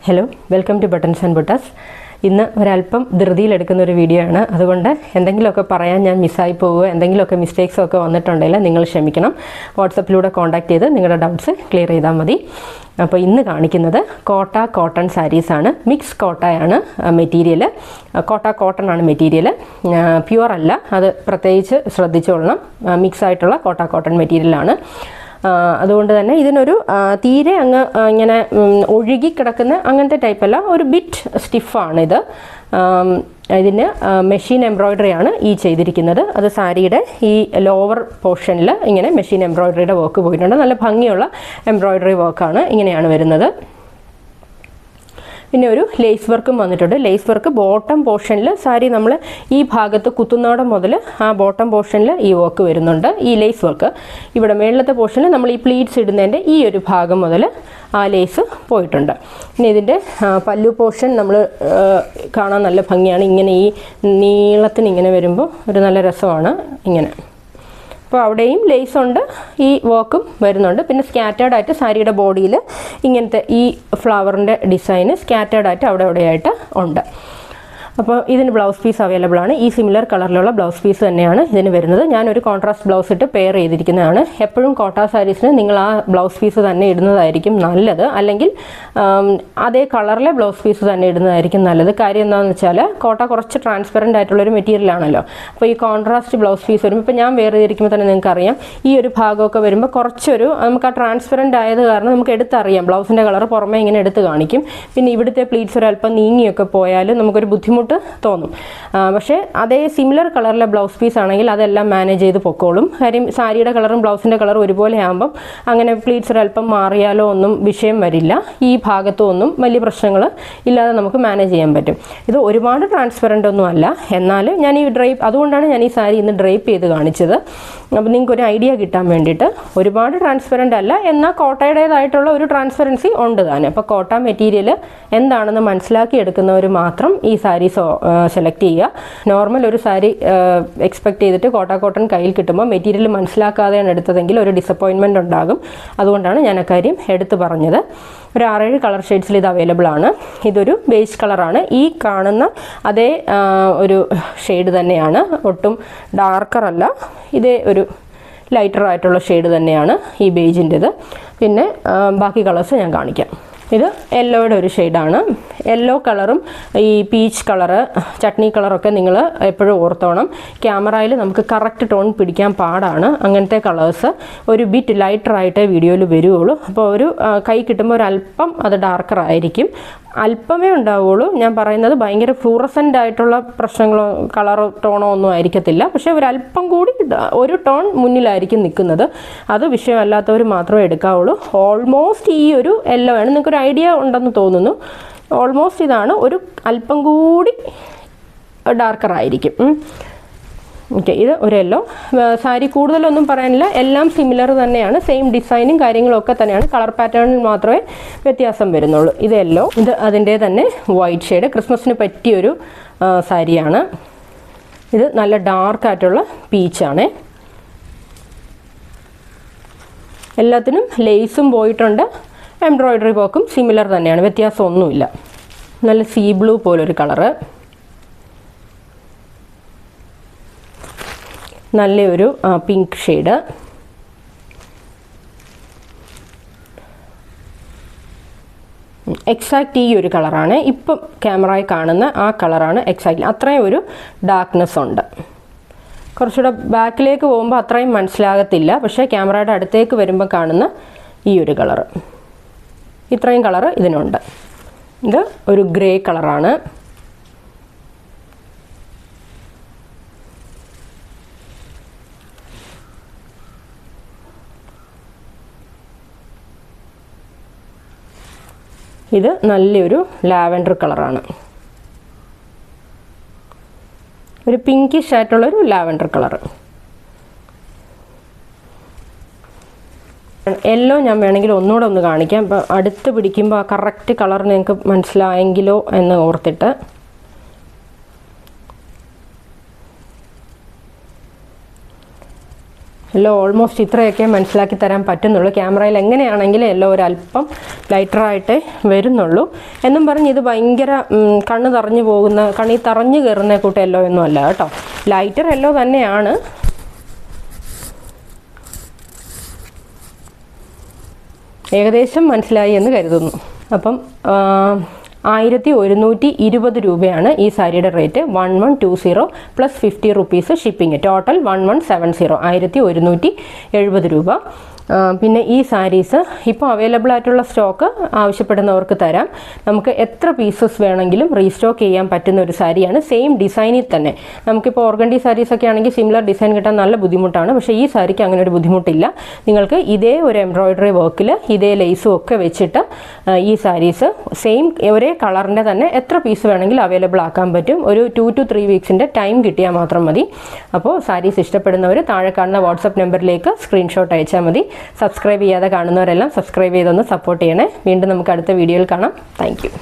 Hello, welcome to Buttons and Buttas. ഇന്ന് ഒരല്പം ധൃതിയിലെടുക്കുന്ന ഒരു വീഡിയോ ആണ്. അതുകൊണ്ട് എന്തെങ്കിലുമൊക്കെ പറയാൻ ഞാൻ മിസ്സായി പോവുക, എന്തെങ്കിലുമൊക്കെ മിസ്റ്റേക്സൊക്കെ വന്നിട്ടുണ്ടെങ്കിൽ നിങ്ങൾ ക്ഷമിക്കണം. വാട്സപ്പിലൂടെ കോൺടാക്ട് ചെയ്ത് നിങ്ങളുടെ ഡൗട്ട്സ് ക്ലിയർ ചെയ്താൽ മതി. അപ്പോൾ ഇന്ന് കാണിക്കുന്നത് കോട്ടൺ സാരീസാണ്. മിക്സ് കോട്ടയാണ് മെറ്റീരിയൽ. കോട്ടൺ ആണ് മെറ്റീരിയൽ, പ്യുവർ അല്ല, അത് പ്രത്യേകിച്ച് ശ്രദ്ധിച്ചോളണം. മിക്സ് ആയിട്ടുള്ള കോട്ടൺ മെറ്റീരിയലാണ്. അതുകൊണ്ട് തന്നെ ഇതിനൊരു തീരെ അങ്ങ് ഇങ്ങനെ ഒഴുകി കിടക്കുന്ന അങ്ങനത്തെ ടൈപ്പല്ല, ഒരു ബിറ്റ് സ്റ്റിഫാണിത്. ഇതിന് മെഷീൻ എംബ്രോയ്ഡറിയാണ് ഈ ചെയ്തിരിക്കുന്നത്. അത് സാരിയുടെ ഈ ലോവർ പോർഷനിൽ ഇങ്ങനെ മെഷീൻ എംബ്രോയ്ഡറിയുടെ വർക്ക് പോയിട്ടുണ്ട്. നല്ല ഭംഗിയുള്ള എംബ്രോയ്ഡറി വർക്കാണ്. ഇങ്ങനെയാണ് വരുന്നത്. പിന്നെ ഒരു ലേസ് വർക്കും വന്നിട്ടുണ്ട്. ലേസ് വർക്ക് ബോട്ടം പോർഷനിൽ സാരി നമ്മൾ ഈ ഭാഗത്ത് കുത്തുന്നോടം മുതൽ ആ ബോട്ടം പോർഷനിൽ ഈ വർക്ക് വരുന്നുണ്ട്. ഈ ലേസ് വർക്ക് ഇവിടെ മേളത്തെ പോർഷനിൽ നമ്മൾ ഈ പ്ലീറ്റ്സ് ഇടുന്നതിൻ്റെ ഈ ഒരു ഭാഗം മുതൽ ആ ലേസ് പോയിട്ടുണ്ട്. പിന്നെ ഇതിൻ്റെ പല്ലു പോർഷൻ നമ്മൾ കാണാൻ നല്ല ഭംഗിയാണ്. ഇങ്ങനെ ഈ നീളത്തിന് ഇങ്ങനെ വരുമ്പോൾ ഒരു നല്ല രസമാണ് ഇങ്ങനെ. അപ്പോൾ അവിടെയും ലേസ് ഉണ്ട്, ഈ വർക്കും വരുന്നുണ്ട്. പിന്നെ സ്കാറ്റേർഡ് ആയിട്ട് സാരിയുടെ ബോഡിയിൽ ഇങ്ങനത്തെ ഈ ഫ്ലവറിൻ്റെ ഡിസൈന് സ്കാറ്റേർഡ് ആയിട്ട് അവിടെയായിട്ട് ഉണ്ട്. അപ്പോൾ ഇതിന് ബ്ലൗസ് പീസ് അവൈലബിൾ ആണ്. ഈ സിമിലർ കളറിലുള്ള ബ്ലൗസ് പീസ് തന്നെയാണ് ഇതിന് വരുന്നത്. ഞാനൊരു കോൺട്രാസ്റ്റ് ബ്ലൗസ് ഇട്ട് പെയർ ചെയ്തിരിക്കുന്നതാണ്. എപ്പോഴും കോട്ട സാരീസിന് നിങ്ങൾ ആ ബ്ലൗസ് പീസ് തന്നെ ഇടുന്നതായിരിക്കും നല്ലത്. അല്ലെങ്കിൽ അതേ കളറിലെ ബ്ലൗസ് പീസ് തന്നെ ഇടുന്നതായിരിക്കും നല്ലത്. കാര്യം എന്താണെന്ന് വെച്ചാൽ കോട്ട കുറച്ച് ട്രാൻസ്പെറൻ്റ് ആയിട്ടുള്ളൊരു മെറ്റീരിയൽ ആണല്ലോ. അപ്പോൾ ഈ കോൺട്രാസ്റ്റ് ബ്ലൗസ് പീസ് വരുമ്പോൾ, ഇപ്പോൾ ഞാൻ വേറെ ചെയ്തിരിക്കുമ്പോൾ തന്നെ നിങ്ങൾക്കറിയാം, ഈ ഒരു ഭാഗമൊക്കെ വരുമ്പോൾ കുറച്ചൊരു നമുക്ക് ആ ട്രാൻസ്പെറൻ്റ് ആയത് കാരണം നമുക്ക് എടുത്തറിയാം. ബ്ലൗസിൻ്റെ കളർ പുറമേ ഇങ്ങനെ എടുത്ത് കാണിക്കും. പിന്നെ ഇവിടുത്തെ പ്ലീറ്റ്സ് ഒരല്പം നീങ്ങിയൊക്കെ പോയാലും നമുക്കൊരു ബുദ്ധിമുട്ട് തോന്നും. പക്ഷേ അതേ സിമിലർ കളറിലെ ബ്ലൗസ് പീസ് ആണെങ്കിൽ അതെല്ലാം മാനേജ് ചെയ്ത് പൊക്കോളും. കാര്യം സാരിയുടെ കളറും ബ്ലൗസിൻ്റെ കളറും ഒരുപോലെ ആകുമ്പം അങ്ങനെ പ്ലീറ്റ്സ് ഒരല്പം മാറിയാലോ ഒന്നും വിഷയം വരില്ല. ഈ ഭാഗത്തും ഒന്നും വലിയ പ്രശ്നങ്ങൾ ഇല്ലാതെ നമുക്ക് മാനേജ് ചെയ്യാൻ പറ്റും. ഇത് ഒരുപാട് ട്രാൻസ്പെറൻ്റ് ഒന്നും അല്ല, എന്നാൽ ഞാൻ ഈ അതുകൊണ്ടാണ് ഞാൻ ഈ സാരി ഇന്ന് ഡ്രൈപ്പ് ചെയ്ത് കാണിച്ചത്. അപ്പോൾ നിങ്ങൾക്കൊരു ഐഡിയ കിട്ടാൻ വേണ്ടിയിട്ട്. ഒരുപാട് ട്രാൻസ്പെറൻ്റ് അല്ല, എന്നാൽ കോട്ടയുടേതായിട്ടുള്ള ഒരു ട്രാൻസ്പെറൻസി ഉണ്ട് താനും. അപ്പോൾ കോട്ട മെറ്റീരിയൽ എന്താണെന്ന് മനസ്സിലാക്കി എടുക്കുന്നവർ മാത്രം ഈ സാരീസ് സെലക്ട് ചെയ്യുക. നോർമൽ ഒരു സാരി എക്സ്പെക്ട് ചെയ്തിട്ട് കോട്ടൺ കയ്യിൽ കിട്ടുമ്പോൾ മെറ്റീരിയൽ മനസ്സിലാക്കാതെയാണ് എടുത്തതെങ്കിൽ ഒരു ഡിസപ്പോയിൻമെൻ്റ് ഉണ്ടാകും. അതുകൊണ്ടാണ് ഞാൻ അക്കാര്യം എടുത്തു പറഞ്ഞത്. ഒരു 6-7 കളർ ഷെയ്ഡ്സിൽ ഇത് അവൈലബിൾ ആണ്. ഇതൊരു ബേസ് കളറാണ്. ഈ കാണുന്ന അതേ ഒരു ഷെയ്ഡ് തന്നെയാണ്, ഒട്ടും ഡാർക്കർ അല്ല. ഇതേ ഒരു ലൈറ്റർ ആയിട്ടുള്ള ഷെയ്ഡ് തന്നെയാണ് ഈ ബേജിൻ്റെത്. പിന്നെ ബാക്കി കളേഴ്സ് ഞാൻ കാണിക്കാം. ഇത് യെല്ലോയുടെ ഒരു ഷെയ്ഡാണ്. യെല്ലോ കളറും ഈ പീച്ച് കളറ്, ചട്നി കളറൊക്കെ നിങ്ങൾ എപ്പോഴും ഓർത്തോണം. ക്യാമറയിൽ നമുക്ക് കറക്റ്റ് ടോൺ പിടിക്കാൻ പാടാണ്. അങ്ങനത്തെ കളേഴ്സ് ഒരു ബിറ്റ് ലൈറ്ററായിട്ടേ വീഡിയോയിൽ വരുള്ളൂ. അപ്പോൾ ഒരു കൈ കിട്ടുമ്പോൾ ഒരല്പം അത് ഡാർക്കർ ആയിരിക്കും, അല്പമേ ഉണ്ടാവുള്ളൂ. ഞാൻ പറയുന്നത് ഭയങ്കര ഫ്ലൂറസൻ്റ് ആയിട്ടുള്ള പ്രശ്നങ്ങളോ കളറോ ടോണോ ഒന്നും ആയിരിക്കത്തില്ല. പക്ഷേ ഒരല്പം കൂടി ഒരു ടോൺ മുന്നിലായിരിക്കും നിൽക്കുന്നത്. അത് വിഷയമല്ലാത്തവർ മാത്രമേ എടുക്കാവുള്ളൂ. ഓൾമോസ്റ്റ് ഈ ഒരു യെല്ലോ ആണ്. നിങ്ങൾക്കൊരു ഐഡിയ ഉണ്ടെന്ന് തോന്നുന്നു. ഓൾമോസ്റ്റ് ഇതാണ്, ഒരു അല്പം കൂടി ഡാർക്കർ ആയിരിക്കും. ഓക്കെ, ഇത് ഒരു യെല്ലോ സാരി. കൂടുതലൊന്നും പറയാനില്ല, എല്ലാം സിമിലർ തന്നെയാണ്. സെയിം ഡിസൈനും കാര്യങ്ങളൊക്കെ തന്നെയാണ്. കളർ പാറ്റേണിൽ മാത്രമേ വ്യത്യാസം വരുന്നുള്ളൂ. ഇത് യെല്ലോ, ഇത് അതിൻ്റെ തന്നെ വൈറ്റ് ഷെയ്ഡ്. ക്രിസ്മസിന് പറ്റിയൊരു സാരിയാണ്. ഇത് നല്ല ഡാർക്കായിട്ടുള്ള പീച്ചാണ്. എല്ലാത്തിനും ലേസും പോയിട്ടുണ്ട്. എംബ്രോയ്ഡറി വർക്കും സിമിലർ തന്നെയാണ്, വ്യത്യാസമൊന്നുമില്ല. നല്ല സീ ബ്ലൂ പോലൊരു കളറ്, നല്ലൊരു പിങ്ക് ഷെയ്ഡ്, എക്സാക്റ്റ് ഈ ഒരു കളറാണ് ഇപ്പം ക്യാമറയിൽ കാണുന്ന ആ കളറാണ്. എക്സാക്റ്റ്ലി അത്രയും ഒരു ഡാർക്ക്നെസ് ഉണ്ട്. കുറച്ചുകൂടെ ബാക്കിലേക്ക് പോകുമ്പോൾ അത്രയും മനസ്സിലാകത്തില്ല. പക്ഷേ ക്യാമറയുടെ അടുത്തേക്ക് വരുമ്പോൾ കാണുന്ന ഈ ഒരു കളറ്, ഇത്രയും കളറ് ഇതിനുണ്ട്. ഇത് ഒരു ഗ്രേ കളറാണ്. ഇത് നല്ലൊരു ലാവൻഡർ കളറാണ്. ഒരു പിങ്കിഷ് ആയിട്ടുള്ളൊരു ലാവൻഡർ കളറ്. യെല്ലോ ഞാൻ വേണമെങ്കിൽ ഒന്നുകൂടെ ഒന്ന് കാണിക്കാം. അപ്പോൾ അടുത്ത് പിടിക്കുമ്പോൾ ആ കറക്റ്റ് കളർ നിങ്ങൾക്ക് മനസ്സിലായെങ്കിലോ എന്ന് ഓർത്തിട്ട്. എല്ലാം ഓൾമോസ്റ്റ് ഇത്രയൊക്കെ മനസ്സിലാക്കി തരാൻ പറ്റുന്നുള്ളൂ. ക്യാമറയിൽ എങ്ങനെയാണെങ്കിലും എല്ലാം ഒരല്പം ലൈറ്ററായിട്ടേ വരുന്നുള്ളൂ എന്നും പറഞ്ഞ് ഇത് ഭയങ്കര കണ്ണ് തറഞ്ഞു പോകുന്ന, കണ്ണി തറഞ്ഞു കയറുന്ന കൂട്ടം യെല്ലോ ഒന്നും അല്ല കേട്ടോ. ലൈറ്റർ യെല്ലോ തന്നെയാണ്. ഏകദേശം മനസ്സിലായി എന്ന് കരുതുന്നു. അപ്പം 1120 രൂപയാണ് ഈ സാരിയുടെ rate. 1120 plus 50 rupees shipping, total 1170, 1170 രൂപ. പിന്നെ ഈ സാരീസ് ഇപ്പോൾ അവൈലബിൾ ആയിട്ടുള്ള സ്റ്റോക്ക് ആവശ്യപ്പെടുന്നവർക്ക് തരാം. നമുക്ക് എത്ര പീസസ് വേണമെങ്കിലും റീസ്റ്റോക്ക് ചെയ്യാൻ പറ്റുന്ന ഒരു സാരിയാണ്. സെയിം ഡിസൈനിൽ തന്നെ. നമുക്കിപ്പോൾ ഓർഗൻഡി സാരീസൊക്കെ ആണെങ്കിൽ സിമിലർ ഡിസൈൻ കിട്ടാൻ നല്ല ബുദ്ധിമുട്ടാണ്. പക്ഷേ ഈ സാരിക്ക് അങ്ങനെ ഒരു ബുദ്ധിമുട്ടില്ല. നിങ്ങൾക്ക് ഇതേ ഒരു എംബ്രോയിഡറി വർക്കിൽ ഇതേ ലേസും ഒക്കെ വെച്ചിട്ട് ഈ സാരീസ് സെയിം ഒരേ കളറിൻ്റെ തന്നെ എത്ര പീസ് വേണമെങ്കിലും അവൈലബിൾ ആക്കാൻ പറ്റും. ഒരു 2 to 3 വീക്സിൻ്റെ ടൈം കിട്ടിയാൽ മാത്രം മതി. അപ്പോൾ സാരീസ് ഇഷ്ടപ്പെടുന്നവർ താഴെ കാണുന്ന വാട്സപ്പ് നമ്പറിലേക്ക് സ്ക്രീൻഷോട്ട് അയച്ചാൽ മതി. സബ്സ്ക്രൈബ് ചെയ്യാതെ കാണുന്നവരെല്ലാം സബ്സ്ക്രൈബ് ചെയ്തൊന്ന് സപ്പോർട്ട് ചെയ്യണേ. വീണ്ടും നമുക്ക് അടുത്ത വീഡിയോയിൽ കാണാം. Thank you.